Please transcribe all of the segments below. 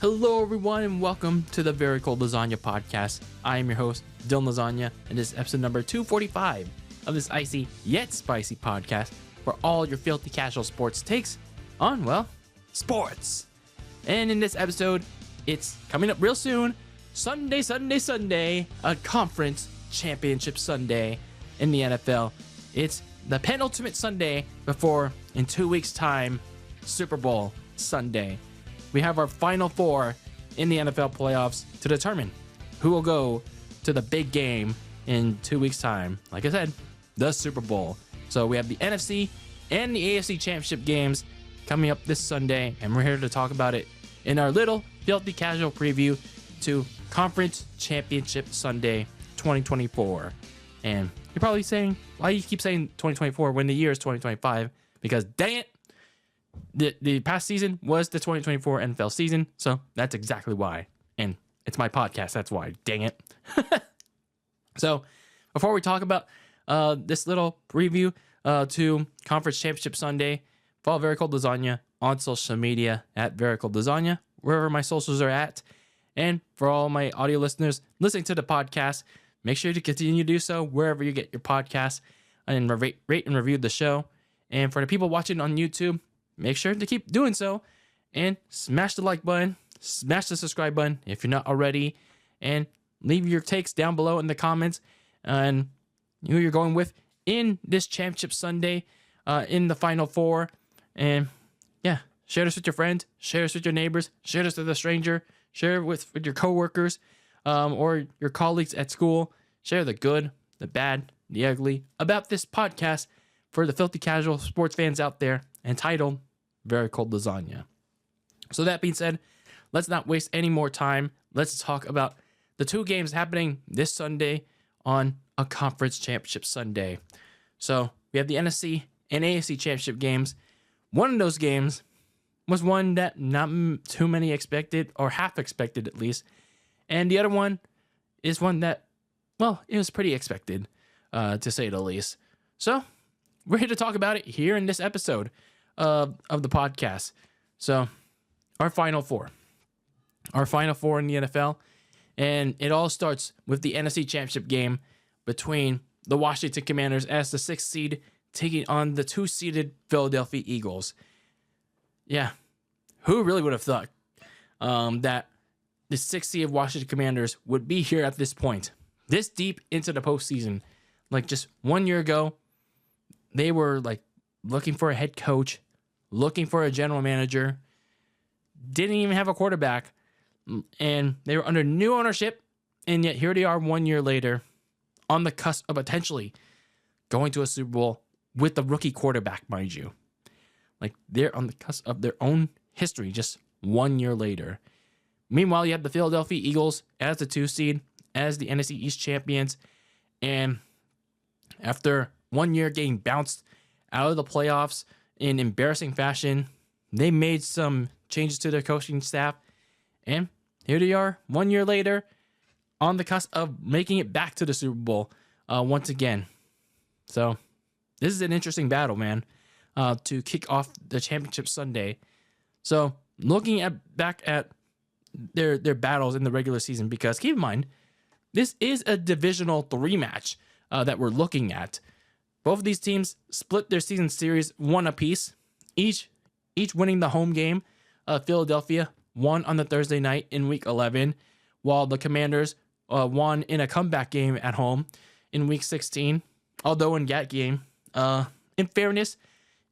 Hello, everyone, and welcome to the Very Cold Lasagna Podcast. I am your host, Dylan Lasagna, and this is episode number 245 of this icy yet spicy podcast for all your filthy casual sports takes on, well, sports. And in this episode, it's coming up real soon, Sunday, a conference championship Sunday in the NFL. It's the penultimate Sunday before, in 2 weeks' time, Super Bowl Sunday. We have our final four in the NFL playoffs to determine who will go to the big game in 2 weeks' time. Like I said, the Super Bowl. So we have the NFC and the AFC Championship games coming up this Sunday, and we're here to talk about it in our little filthy casual preview to Conference Championship Sunday 2024. And you're probably saying, why do you keep saying 2024 when the year is 2025? Because dang it, the past season was the 2024 NFL season, so that's exactly why. And it's my podcast, that's why. Dang it. So, before we talk about this little preview to Conference Championship Sunday, follow Very Cold Lasagna on social media at Very Cold Lasagna, wherever my socials are at. And for all my audio listeners listening to the podcast, make sure to continue to do so wherever you get your podcasts and rate and review the show. And for the people watching on YouTube, make sure to keep doing so and smash the like button, smash the subscribe button if you're not already, and leave your takes down below in the comments and who you're going with in this championship Sunday in the final four. And yeah, share this with your friends, share this with your neighbors, share this with a stranger, share it with your coworkers or your colleagues at school. Share the good, the bad, the ugly about this podcast for the filthy casual sports fans out there, entitled Very Cold Lasagna. So that being said, let's not waste any more time. Let's talk about the two games happening this Sunday on a Conference Championship Sunday. So we have the NFC and AFC Championship games. One of those games was one that not too many expected, or half expected at least. And the other one is one that, well, it was pretty expected, to say the least. So we're here to talk about it here in this episode of the podcast. So our final four in the NFL, and it all starts with the NFC Championship game between the Washington Commanders as the 6th seed taking on the 2-seeded Philadelphia Eagles. Yeah, who really would have thought that the 6th seed of Washington Commanders would be here at this point, this deep into the postseason? Like just 1 year ago, they were like looking for a head coach, looking for a general manager, didn't even have a quarterback, and they were under new ownership, and yet here they are 1 year later on the cusp of potentially going to a Super Bowl with the rookie quarterback, mind you. Like they're on the cusp of their own history just 1 year later. Meanwhile, you have the Philadelphia Eagles as the 2 seed, as the NFC East champions, and after 1 year getting bounced out of the playoffs in embarrassing fashion, they made some changes to their coaching staff, and here they are 1 year later on the cusp of making it back to the Super Bowl once again. So this is an interesting battle, man, to kick off the championship Sunday. So looking back at their battles in the regular season, because keep in mind, this is a divisional 3 match that we're looking at. Both of these teams split their season series 1 apiece, each winning the home game. Philadelphia won on the Thursday night in Week 11, while the Commanders won in a comeback game at home in Week 16. Although in that game, in fairness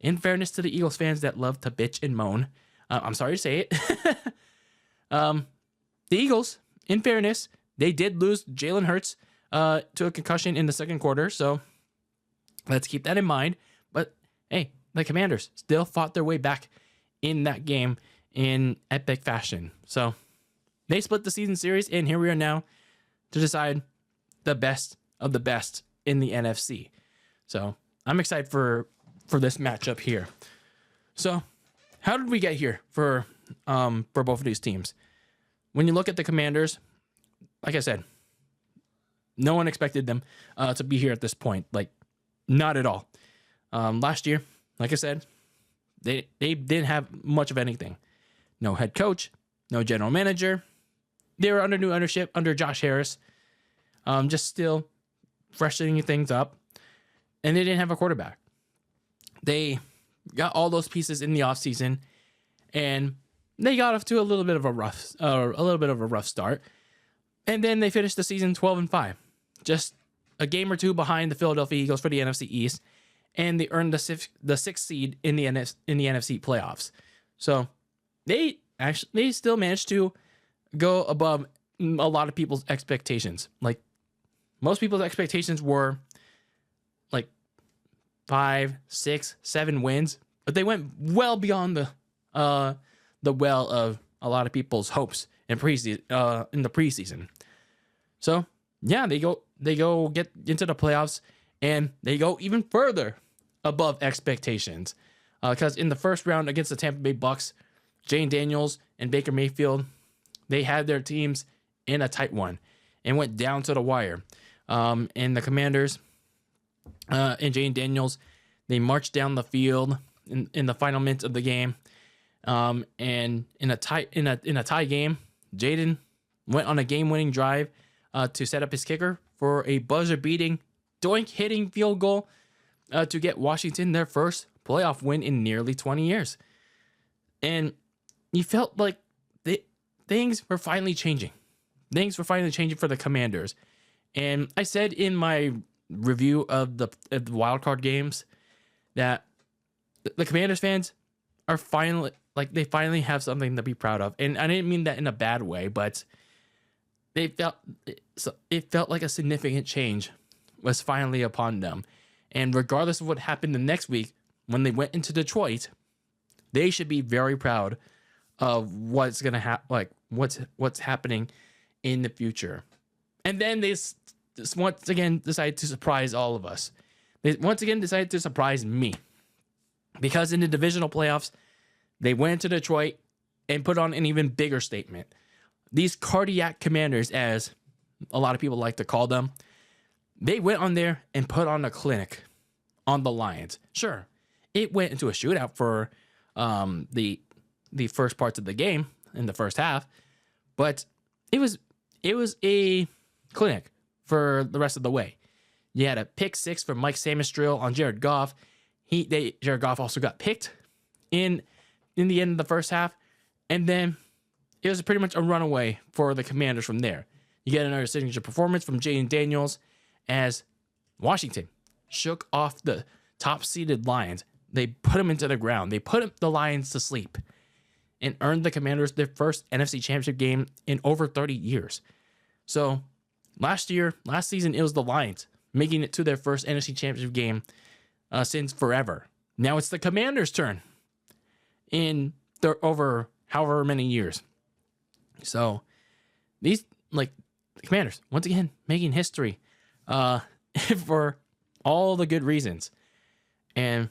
to the Eagles fans that love to bitch and moan, I'm sorry to say it, the Eagles, in fairness, they did lose Jalen Hurts to a concussion in the second quarter, so let's keep that in mind. But hey, the Commanders still fought their way back in that game in epic fashion. So they split the season series, and here we are now to decide the best of the best in the NFC. So I'm excited for this matchup here. So how did we get here for both of these teams? When you look at the Commanders, like I said, no one expected them to be here at this point. Like, not at all. Last year, like I said, they didn't have much of anything. No head coach, no general manager. They were under new ownership under Josh Harris, just still freshening things up, and they didn't have a quarterback. They got all those pieces in the offseason, and they got off to a little bit of a rough start, and then they finished the season 12-5, just a game or two behind the Philadelphia Eagles for the NFC East, and they earned the sixth seed in the NFC playoffs. So they still managed to go above a lot of people's expectations. Like, most people's expectations were like 5, 6, 7 wins, but they went well beyond the well of a lot of people's hopes in the preseason. So yeah, they go get into the playoffs, and they go even further above expectations. Because in the first round against the Tampa Bay Bucks, Jane Daniels and Baker Mayfield, they had their teams in a tight one and went down to the wire. And the Commanders and Jane Daniels, they marched down the field in the final minutes of the game. And in a tie game, Jaden went on a game-winning drive to set up his kicker for a buzzer-beating, doink-hitting field goal to get Washington their first playoff win in nearly 20 years. And you felt like things were finally changing. Things were finally changing for the Commanders. And I said in my review of the wildcard games that the Commanders fans are finally, they finally have something to be proud of. And I didn't mean that in a bad way, but it felt like a significant change was finally upon them. And regardless of what happened the next week, when they went into Detroit, they should be very proud of what's gonna happen, what's happening in the future. And then they once again decided to surprise all of us. They once again decided to surprise me, because in the divisional playoffs, they went into Detroit and put on an even bigger statement. These cardiac Commanders, as a lot of people like to call them, they went on there and put on a clinic on the Lions. Sure, it went into a shootout for the first parts of the game in the first half, but it was a clinic for the rest of the way. You had a pick 6 from Mike Samistrill on Jared Goff. Jared Goff also got picked in the end of the first half, and then it was pretty much a runaway for the Commanders from there. You get another signature performance from Jane Daniels as Washington shook off the top-seeded Lions. They put them into the ground. They put the Lions to sleep and earned the Commanders their first NFC Championship game in over 30 years. So last season, it was the Lions making it to their first NFC Championship game since forever. Now it's the Commanders' turn in over however many years. So these, the Commanders, once again, making history for all the good reasons. And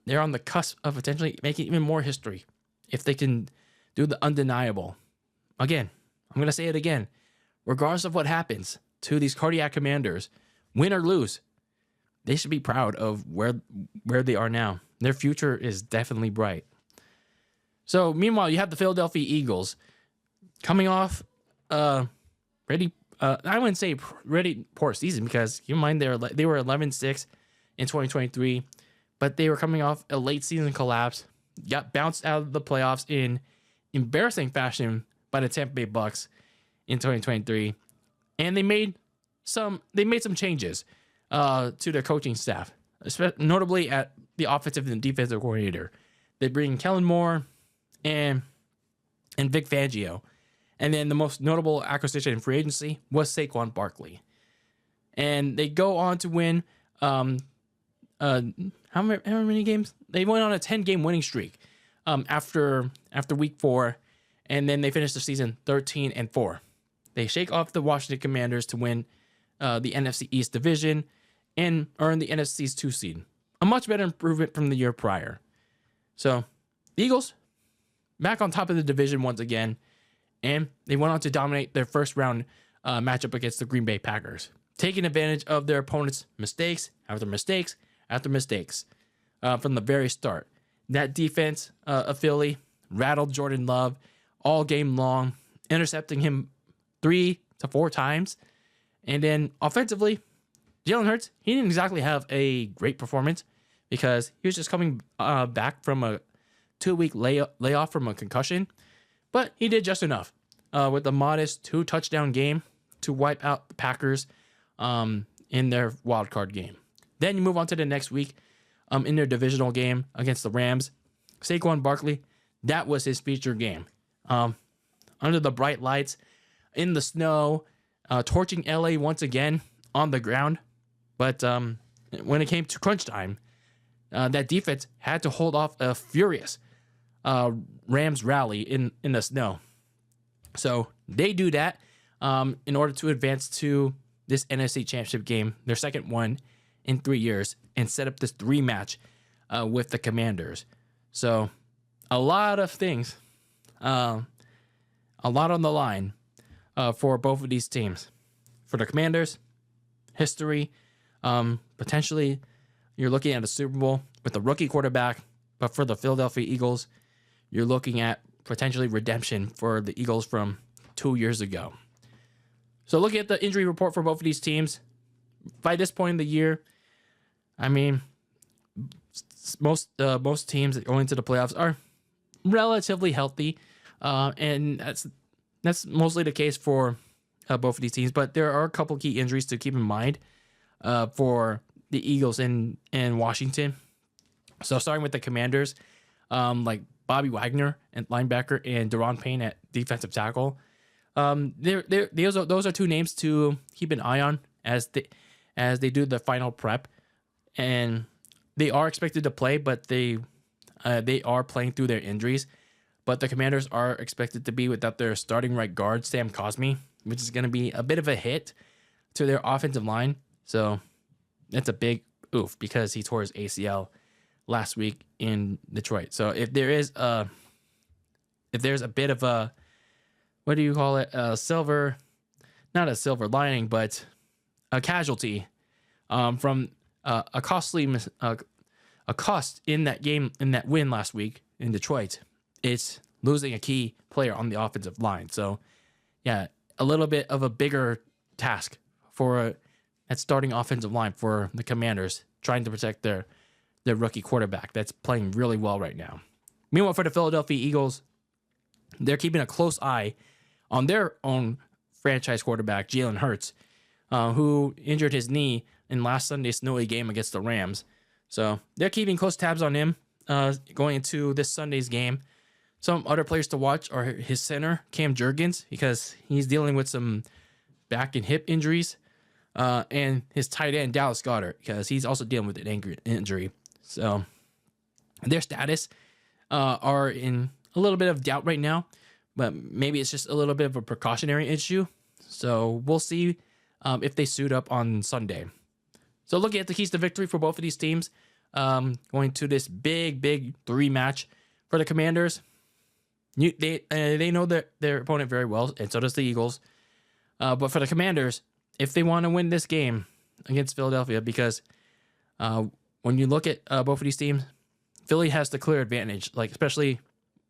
they're on the cusp of potentially making even more history if they can do the undeniable. Again, I'm going to say it again. Regardless of what happens to these cardiac Commanders, win or lose, they should be proud of where they are now. Their future is definitely bright. So, meanwhile, you have the Philadelphia Eagles coming off I wouldn't say ready poor season, because keep in mind they were 11-6 in 2023, but they were coming off a late season collapse, got bounced out of the playoffs in embarrassing fashion by the Tampa Bay Bucks in 2023, and they made some changes to their coaching staff, notably at the offensive and defensive coordinator. They bring Kellen Moore and Vic Fangio. And then the most notable acquisition in free agency was Saquon Barkley. And they go on to win how many games? They went on a 10-game winning streak after week 4, and then they finished the season 13-4. They shake off the Washington Commanders to win the NFC East division and earn the NFC's 2 seed. A much better improvement from the year prior. So, the Eagles back on top of the division once again, and they went on to dominate their first round matchup against the Green Bay Packers, taking advantage of their opponents' mistakes after mistakes after mistakes from the very start. That defense of Philly rattled Jordan Love all game long, intercepting him 3 to 4 times. And then offensively, Jalen Hurts, he didn't exactly have a great performance because he was just coming back from a 2-week layoff from a concussion. But he did just enough with a modest 2-touchdown game to wipe out the Packers in their wild card game. Then you move on to the next week in their divisional game against the Rams. Saquon Barkley, that was his feature game. Under the bright lights, in the snow, torching LA once again on the ground. But when it came to crunch time, that defense had to hold off a furious Rams rally in the snow. So they do that in order to advance to this NFC Championship game, their second one in 3 years, and set up this rematch with the Commanders. So a lot of things, a lot on the line for both of these teams. For the Commanders, history, potentially you're looking at a Super Bowl with a rookie quarterback, but for the Philadelphia Eagles, you're looking at potentially redemption for the Eagles from 2 years ago. So looking at the injury report for both of these teams, by this point in the year, I mean, most teams that go into the playoffs are relatively healthy, and that's mostly the case for both of these teams. But there are a couple key injuries to keep in mind for the Eagles in Washington. So starting with the Commanders, like Bobby Wagner and linebacker and Deron Payne at defensive tackle. Those are two names to keep an eye on as they do the final prep, and they are expected to play, but they are playing through their injuries. But the Commanders are expected to be without their starting right guard, Sam Cosmi, which is going to be a bit of a hit to their offensive line. So that's a big oof because he tore his ACL last week in Detroit. So if there's a bit of a, what do you call it? Not a silver lining, but a casualty from a cost in that game, in that win last week in Detroit. It's losing a key player on the offensive line. So yeah, a little bit of a bigger task for that starting offensive line for the Commanders, trying to protect their rookie quarterback that's playing really well right now. Meanwhile, for the Philadelphia Eagles, they're keeping a close eye on their own franchise quarterback, Jalen Hurts, who injured his knee in last Sunday's snowy game against the Rams. So they're keeping close tabs on him going into this Sunday's game. Some other players to watch are his center, Cam Jurgens, because he's dealing with some back and hip injuries, and his tight end, Dallas Goedert, because he's also dealing with an ankle injury. So their status are in a little bit of doubt right now, but maybe it's just a little bit of a precautionary issue. So we'll see if they suit up on Sunday. So looking at the keys to victory for both of these teams, going to this big rematch for the Commanders. They know their opponent very well, and so does the Eagles. But for the Commanders, if they want to win this game against Philadelphia, because when you look at both of these teams, Philly has the clear advantage, like especially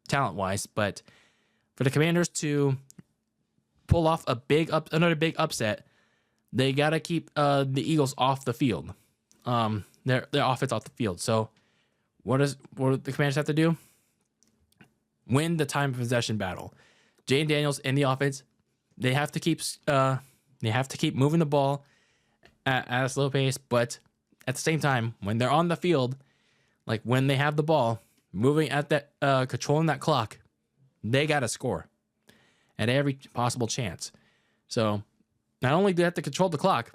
talent-wise. But for the Commanders to pull off another big upset, they gotta keep the Eagles off the field, their offense off the field. So what do the Commanders have to do? Win the time of possession battle. Jane Daniels and the offense, they have to keep moving the ball at a slow pace, but at the same time, when they're on the field, like when they have the ball, moving at that controlling that clock, they gotta score at every possible chance. So not only do they have to control the clock,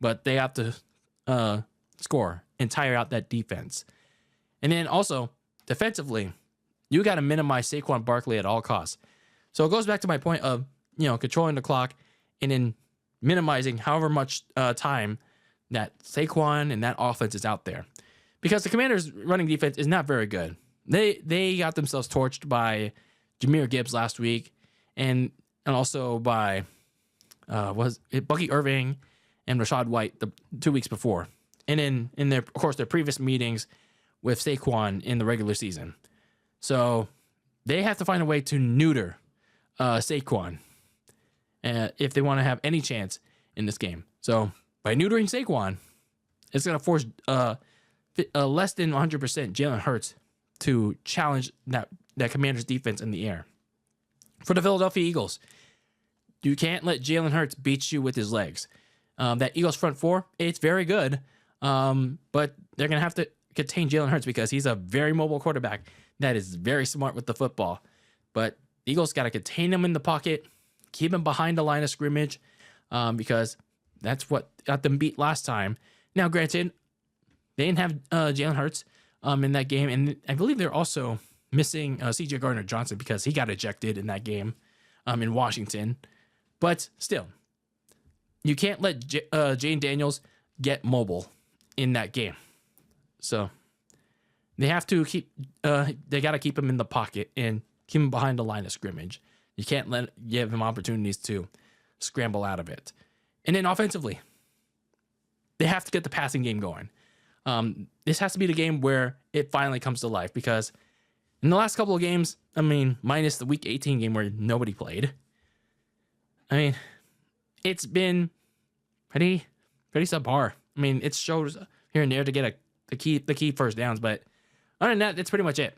but they have to score and tire out that defense. And then also defensively, you got to minimize Saquon Barkley at all costs. So it goes back to my point of, controlling the clock and then minimizing however much time that Saquon and that offense is out there. Because the Commanders' running defense is not very good. They got themselves torched by Jahmyr Gibbs last week and also by Bucky Irving and Rachaad White the 2 weeks before. And in their previous meetings with Saquon in the regular season. So they have to find a way to neuter Saquon if they want to have any chance in this game. So by neutering Saquon, it's going to force less than 100% Jalen Hurts to challenge that Commanders defense in the air. For the Philadelphia Eagles, you can't let Jalen Hurts beat you with his legs. That Eagles front four, it's very good, but they're going to have to contain Jalen Hurts because he's a very mobile quarterback that is very smart with the football. But the Eagles got to contain him in the pocket, keep him behind the line of scrimmage, because that's what got them beat last time. Now, granted, they didn't have Jalen Hurts in that game, and I believe they're also missing C.J. Gardner-Johnson because he got ejected in that game in Washington. But still, you can't let Jane Daniels get mobile in that game. So they have to they got to keep him in the pocket and keep him behind the line of scrimmage. You can't give him opportunities to scramble out of it. And then offensively, they have to get the passing game going. This has to be the game where it finally comes to life because in the last couple of games, I mean, minus the Week 18 game where nobody played, I mean, it's been pretty subpar. I mean, it shows here and there to get the key first downs, but other than that, that's pretty much it.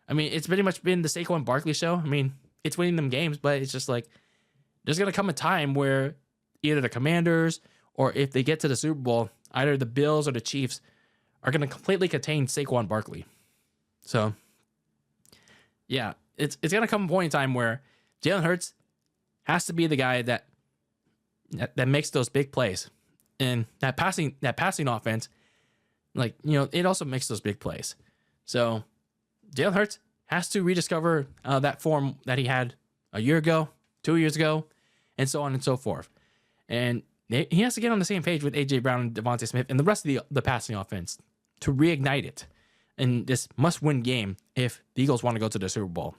I mean, it's pretty much been the Saquon Barkley show. I mean, it's winning them games, but it's just like there's gonna come a time where either the Commanders or if they get to the Super Bowl, either the Bills or the Chiefs are gonna completely contain Saquon Barkley. So, yeah, it's gonna come a point in time where Jalen Hurts has to be the guy that makes those big plays, and that passing offense, like, you know, it also makes those big plays. So Jalen Hurts has to rediscover that form that he had a year ago, 2 years ago, and so on and so forth. And he has to get on the same page with A.J. Brown and Devontae Smith and the rest of the passing offense to reignite it in this must-win game if the Eagles want to go to the Super Bowl.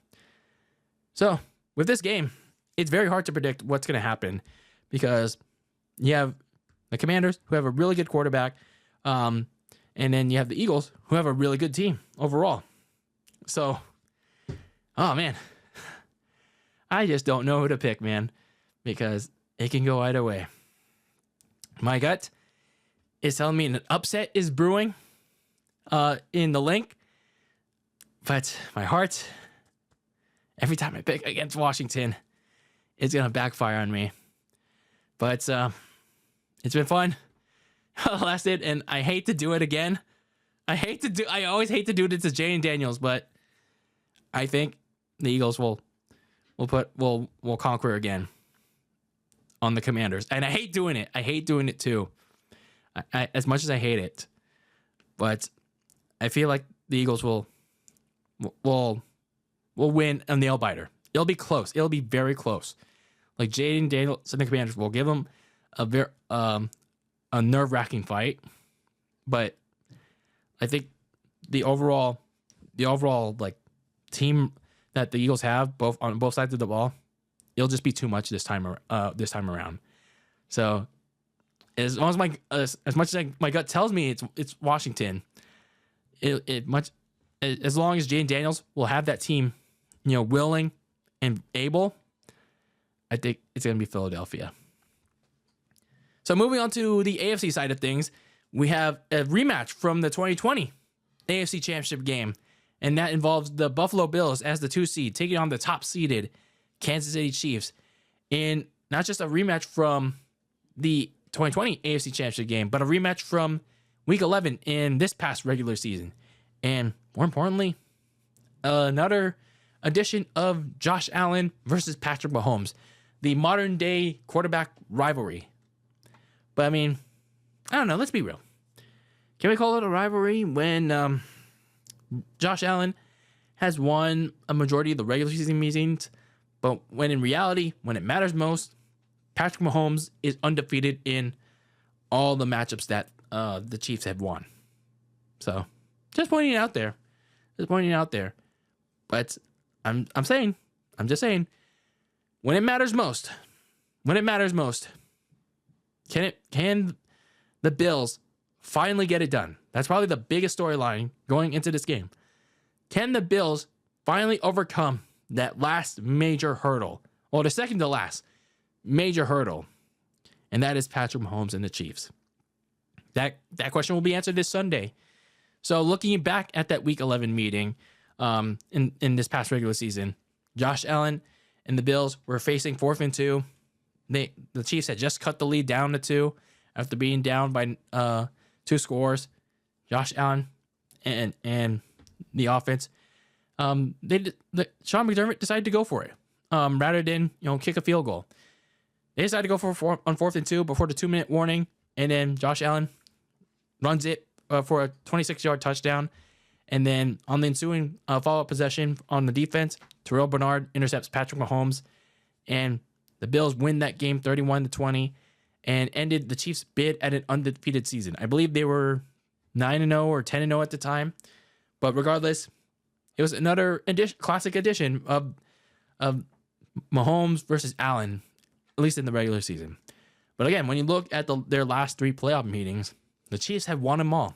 So with this game, it's very hard to predict what's going to happen because you have the Commanders who have a really good quarterback, and then you have the Eagles who have a really good team overall. So, oh man, I just don't know who to pick, man, because it can go either way. My gut is telling me an upset is brewing in the link, but my heart, every time I pick against Washington, it's going to backfire on me. But it's been fun. Lasted, and I hate to do it again. I always hate to do it to Jane Daniels, but I think the Eagles will conquer again on the Commanders. And I hate doing it. I hate doing it too. I as much as I hate it. But I feel like the Eagles will win a nail biter. It'll be close. It'll be very close. Like Jaden Daniels and the Commanders will give them a nerve-wracking fight, but I think the overall like team that the Eagles have on both sides of the ball, it'll just be too much this time around. So as much as my gut tells me it's Washington, as long as Jane Daniels will have that team, you know, willing and able, I think it's going to be Philadelphia. So moving on to the AFC side of things, we have a rematch from the 2020 AFC Championship game, and that involves the Buffalo Bills as the 2 seed taking on the top-seeded Kansas City Chiefs in not just a rematch from the 2020 AFC Championship game, but a rematch from Week 11 in this past regular season. And more importantly, another edition of Josh Allen versus Patrick Mahomes, the modern-day quarterback rivalry. But I mean, I don't know. Let's be real. Can we call it a rivalry when Josh Allen has won a majority of the regular season meetings, but when in reality, when it matters most, Patrick Mahomes is undefeated in all the matchups that the Chiefs have won. So, just pointing it out there. But I'm just saying, when it matters most, can the Bills finally get it done? That's probably the biggest storyline going into this game. Can the Bills finally overcome that last major hurdle, or the second to last major hurdle, and that is Patrick Mahomes and the Chiefs. That question will be answered this Sunday. So looking back at that Week 11 meeting in this past regular season, Josh Allen and the Bills were facing 4th and 2. The Chiefs had just cut the lead down to 2 after being down by 2 scores. Josh Allen and the offense, Sean McDermott decided to go for it rather than kick a field goal. They decided to go for on 4th and 2 before the 2-minute warning, and then Josh Allen runs it for a 26-yard touchdown. And then on the ensuing follow-up possession on the defense, Terrell Bernard intercepts Patrick Mahomes, and the Bills win that game 31-20 and ended the Chiefs' bid at an undefeated season. I believe they were 9-0 or 10-0 at the time, but regardless, it was another classic edition of Mahomes versus Allen, at least in the regular season. But again, when you look at their last 3 playoff meetings, the Chiefs have won them all,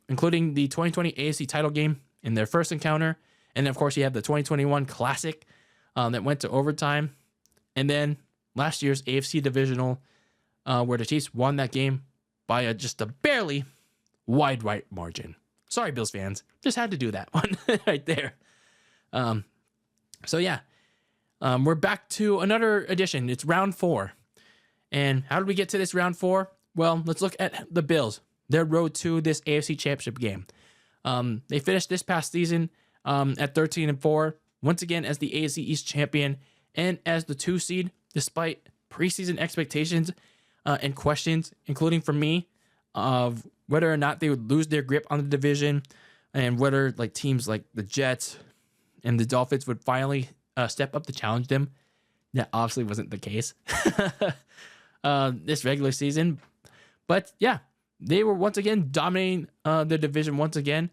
including the 2020 AFC title game in their first encounter. And then, of course, you have the 2021 Classic that went to overtime. And then last year's AFC Divisional, where the Chiefs won that game by just a barely wide right margin. Sorry, Bills fans. Just had to do that one right there. We're back to another edition. It's round 4. And how did we get to this round 4? Well, let's look at the Bills, their road to this AFC Championship game. They finished this past season at 13-4, once again as the AFC East champion and as the 2 seed, despite preseason expectations and questions, including from me, of whether or not they would lose their grip on the division and whether teams like the Jets and the Dolphins would finally step up to challenge them. That obviously wasn't the case this regular season. But yeah, they were once again dominating the division once again,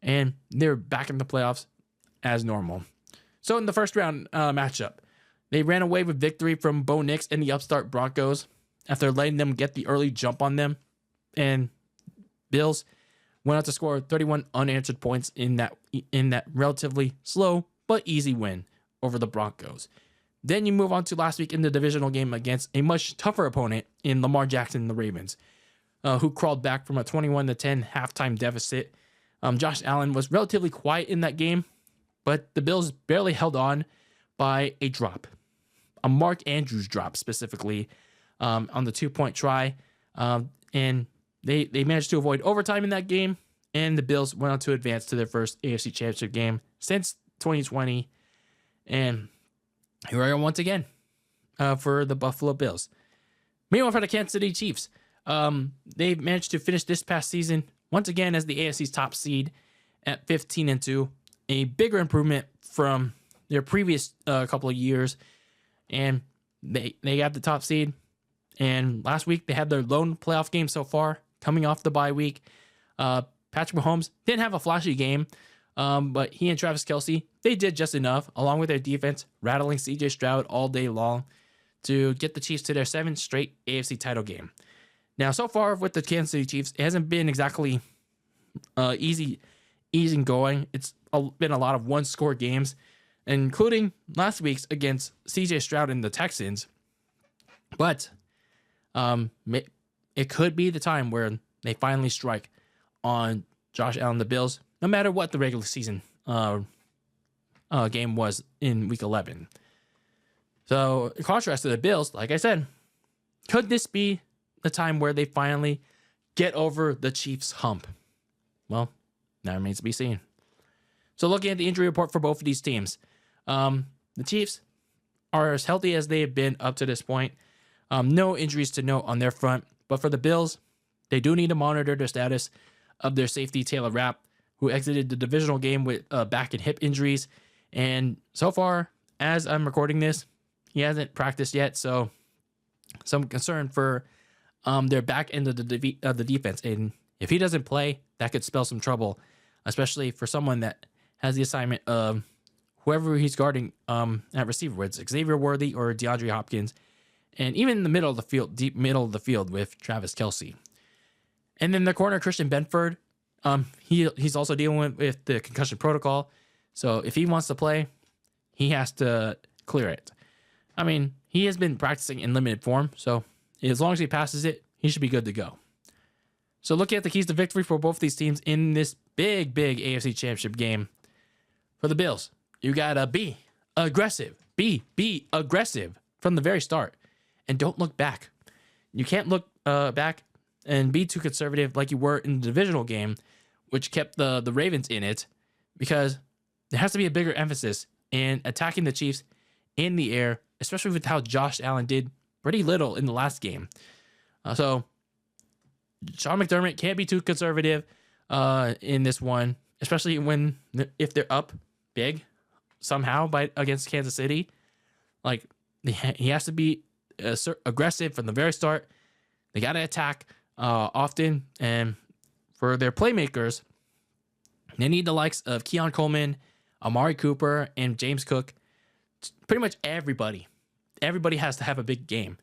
and they're back in the playoffs as normal. So in the first round matchup, they ran away with victory from Bo Nix and the upstart Broncos after letting them get the early jump on them. And Bills went out to score 31 unanswered points in that relatively slow but easy win over the Broncos. Then you move on to last week in the divisional game against a much tougher opponent in Lamar Jackson and the Ravens, who crawled back from a 21-10 halftime deficit. Josh Allen was relatively quiet in that game, but the Bills barely held on by a drop, a Mark Andrews drop specifically on the 2-point try. And they managed to avoid overtime in that game, and the Bills went on to advance to their first AFC Championship game since 2020. And here we are once again for the Buffalo Bills. Meanwhile, for the Kansas City Chiefs, they managed to finish this past season once again as the AFC's top seed at 15-2, a bigger improvement from their previous couple of years. And they got the top seed. And last week, they had their lone playoff game so far, coming off the bye week. Patrick Mahomes didn't have a flashy game, but he and Travis Kelce, they did just enough, along with their defense, rattling C.J. Stroud all day long to get the Chiefs to their 7th straight AFC title game. Now, so far with the Kansas City Chiefs, it hasn't been exactly easy going. It's been a lot of one-score games, including last week's against C.J. Stroud and the Texans. But it could be the time where they finally strike on Josh Allen, the Bills, no matter what the regular season game was in Week 11. So, in contrast to the Bills, like I said, could this be the time where they finally get over the Chiefs' hump? Well, that remains to be seen. So, looking at the injury report for both of these teams, the Chiefs are as healthy as they have been up to this point. No injuries to note on their front. But for the Bills, they do need to monitor the status of their safety, Taylor Rapp, who exited the divisional game with back and hip injuries. And so far, as I'm recording this, he hasn't practiced yet. So some concern for their back end of the defense. And if he doesn't play, that could spell some trouble, especially for someone that has the assignment of whoever he's guarding at receiver, whether it's Xavier Worthy or DeAndre Hopkins. And even in the middle of the field, deep middle of the field with Travis Kelce. And then the corner, Christian Benford, he's also dealing with the concussion protocol. So if he wants to play, he has to clear it. I mean, he has been practicing in limited form, so as long as he passes it, he should be good to go. So looking at the keys to victory for both these teams in this big AFC Championship game. For the Bills, you got to be aggressive. Be aggressive from the very start. And don't look back. You can't look back and be too conservative like you were in the divisional game, which kept the Ravens in it, because there has to be a bigger emphasis in attacking the Chiefs in the air, especially with how Josh Allen did pretty little in the last game. So Sean McDermott can't be too conservative in this one, especially if they're up big somehow against Kansas City. Like, he has to be aggressive from the very start. They got to attack often, and for their playmakers, they need the likes of Keon Coleman, Amari Cooper, and James Cook. Pretty much everybody has to have a big game.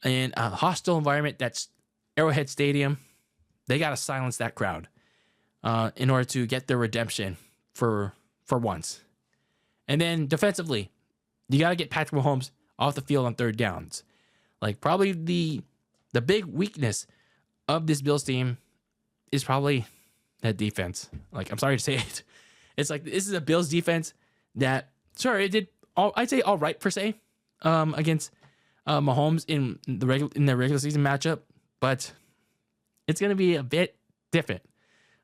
In a hostile environment that's Arrowhead Stadium, they got to silence that crowd in order to get their redemption for once. And then defensively, you got to get Patrick Mahomes off the field on third downs. Like, probably the big weakness of this Bills team is probably that defense. Like, I'm sorry to say it. It's like, this is a Bills defense that, sure, it did I'd say all right per se against Mahomes in their regular season matchup, but it's going to be a bit different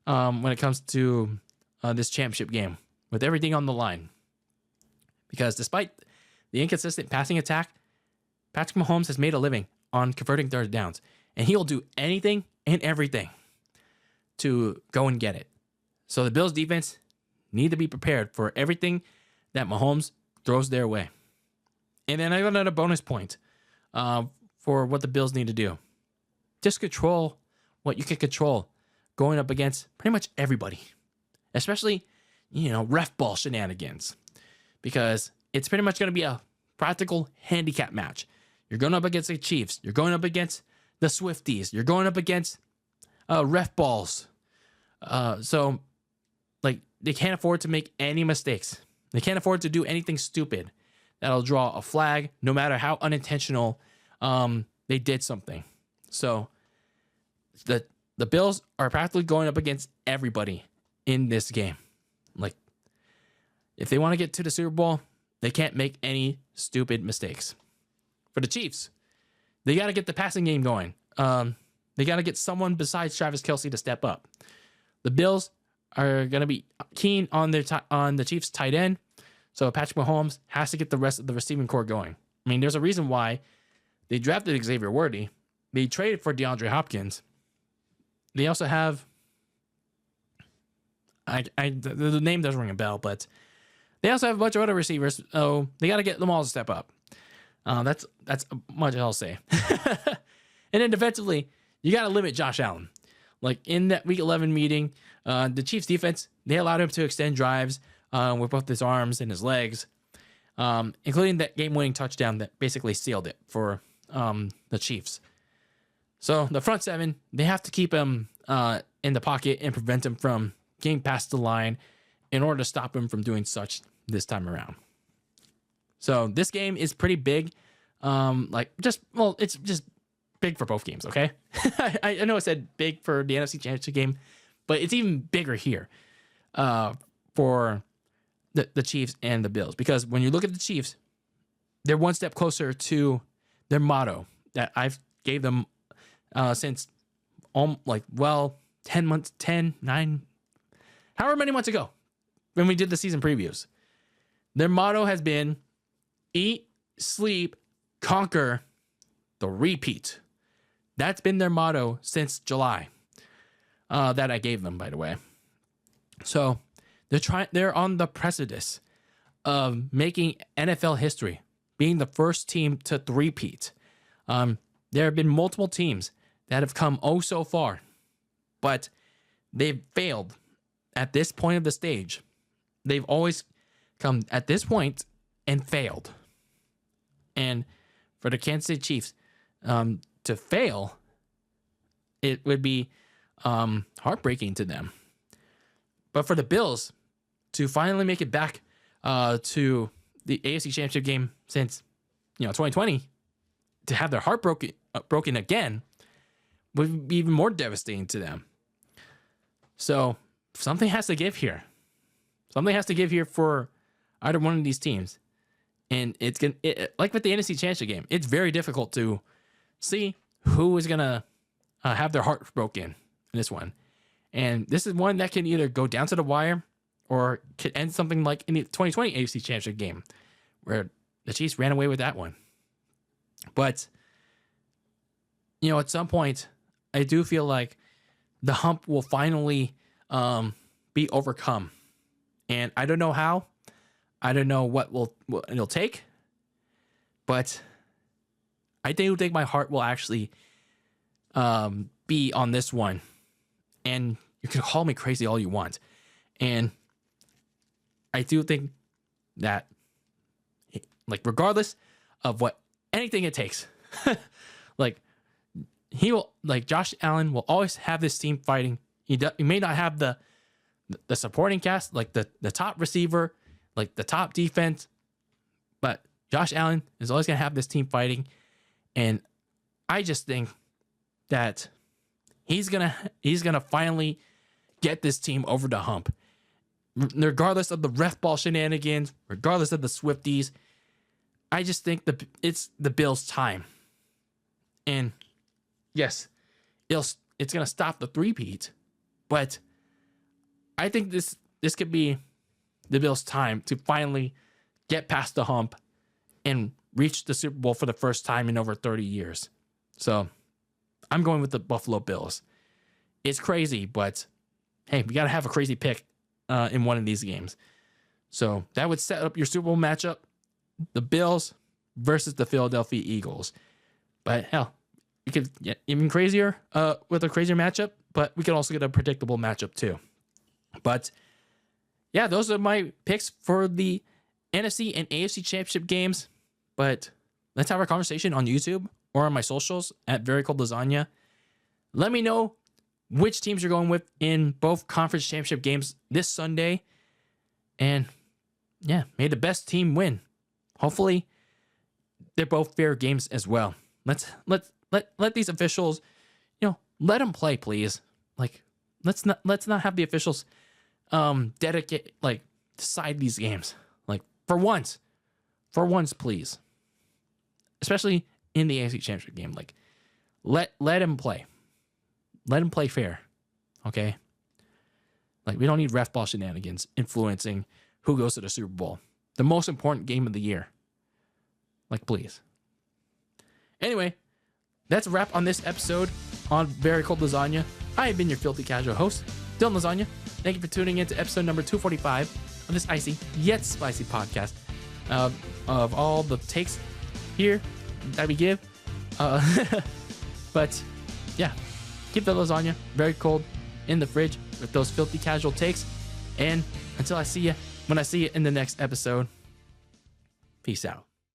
when it comes to this championship game with everything on the line. Because despite the inconsistent passing attack, Patrick Mahomes has made a living on converting third downs, and he'll do anything and everything to go and get it. So the Bills defense need to be prepared for everything that Mahomes throws their way. And then I got another bonus point for what the Bills need to do. Just control what you can control going up against pretty much everybody, especially, ref ball shenanigans, because it's pretty much going to be a practical handicap match. You're going up against the Chiefs. You're going up against the Swifties. You're going up against ref balls. So, like, they can't afford to make any mistakes. They can't afford to do anything stupid that'll draw a flag, no matter how unintentional they did something. So, the Bills are practically going up against everybody in this game. Like, if they want to get to the Super Bowl, they can't make any stupid mistakes. For the Chiefs, they got to get the passing game going. They got to get someone besides Travis Kelce to step up. The Bills are going to be keen on the Chiefs tight end. So Patrick Mahomes has to get the rest of the receiving core going. I mean, there's a reason why they drafted Xavier Worthy. They traded for DeAndre Hopkins. They also have, the name doesn't ring a bell, but they also have a bunch of other receivers. So they got to get them all to step up. That's much I'll say. And then defensively, you got to limit Josh Allen. Like, in that Week 11 meeting, the Chiefs defense, they allowed him to extend drives with both his arms and his legs, including that game-winning touchdown that basically sealed it for the Chiefs. So the front seven, they have to keep him in the pocket and prevent him from getting past the line in order to stop him from doing such this time around. So this game is pretty big. It's just big for both games, okay? I know I said big for the NFC Championship game, but it's even bigger here for the Chiefs and the Bills. Because when you look at the Chiefs, they're one step closer to their motto that I've gave them since 9, however many months ago when we did the season previews. Their motto has been eat, sleep, conquer, the repeat. That's been their motto since July that I gave them, by the way. So they're on the precipice of making NFL history, being the first team to three-peat. There have been multiple teams that have come so far, but they've failed at this point of the stage. They've always come at this point and failed. And for the Kansas City Chiefs to fail, it would be heartbreaking to them. But for the Bills to finally make it back to the AFC Championship game since 2020, to have their heart broken again would be even more devastating to them. So something has to give here. Something has to give here for either one of these teams. And it's gonna like with the NFC Championship game, it's very difficult to see who is gonna have their heart broken in this one. And this is one that can either go down to the wire or could end something like in the 2020 AFC Championship game, where the Chiefs ran away with that one. But at some point, I do feel like the hump will finally be overcome, and I don't know how. I don't know what it'll take, but I do think my heart will actually be on this one. And you can call me crazy all you want, and I do think that, like, regardless of what anything it takes, like, Josh Allen will always have this team fighting. He may not have the supporting cast, like the top receiver, like the top defense, but Josh Allen is always going to have this team fighting. And I just think that he's going to finally get this team over the hump. Regardless of the ref ball shenanigans, regardless of the Swifties, I just think it's the Bills' time. And yes, it's going to stop the three-peat, but I think this could be the Bills' time to finally get past the hump and reach the Super Bowl for the first time in over 30 years. So I'm going with the Buffalo Bills. It's crazy, but hey, we got to have a crazy pick in one of these games. So that would set up your Super Bowl matchup, the Bills versus the Philadelphia Eagles. But hell, you could get even crazier with a crazier matchup, but we could also get a predictable matchup too. But yeah, those are my picks for the NFC and AFC Championship games. But let's have our conversation on YouTube or on my socials at Very Cold Lasagna. Let me know which teams you're going with in both conference championship games this Sunday. And yeah, may the best team win. Hopefully, they're both fair games as well. Let these officials, let them play, please. Like, let's not have the officials decide these games. Like, for once, please. Especially in the AFC Championship game. Like, let him play. Let him play fair. Okay? Like, we don't need ref ball shenanigans influencing who goes to the Super Bowl. The most important game of the year. Like, please. Anyway, that's a wrap on this episode on Very Cold Lasagna. I have been your filthy casual host, Dylan Lasagna. Thank you for tuning in to episode number 245 of this icy yet spicy podcast of all the takes here that we give. But yeah, keep the lasagna very cold in the fridge with those filthy casual takes. And until I see you, when I see you in the next episode, peace out.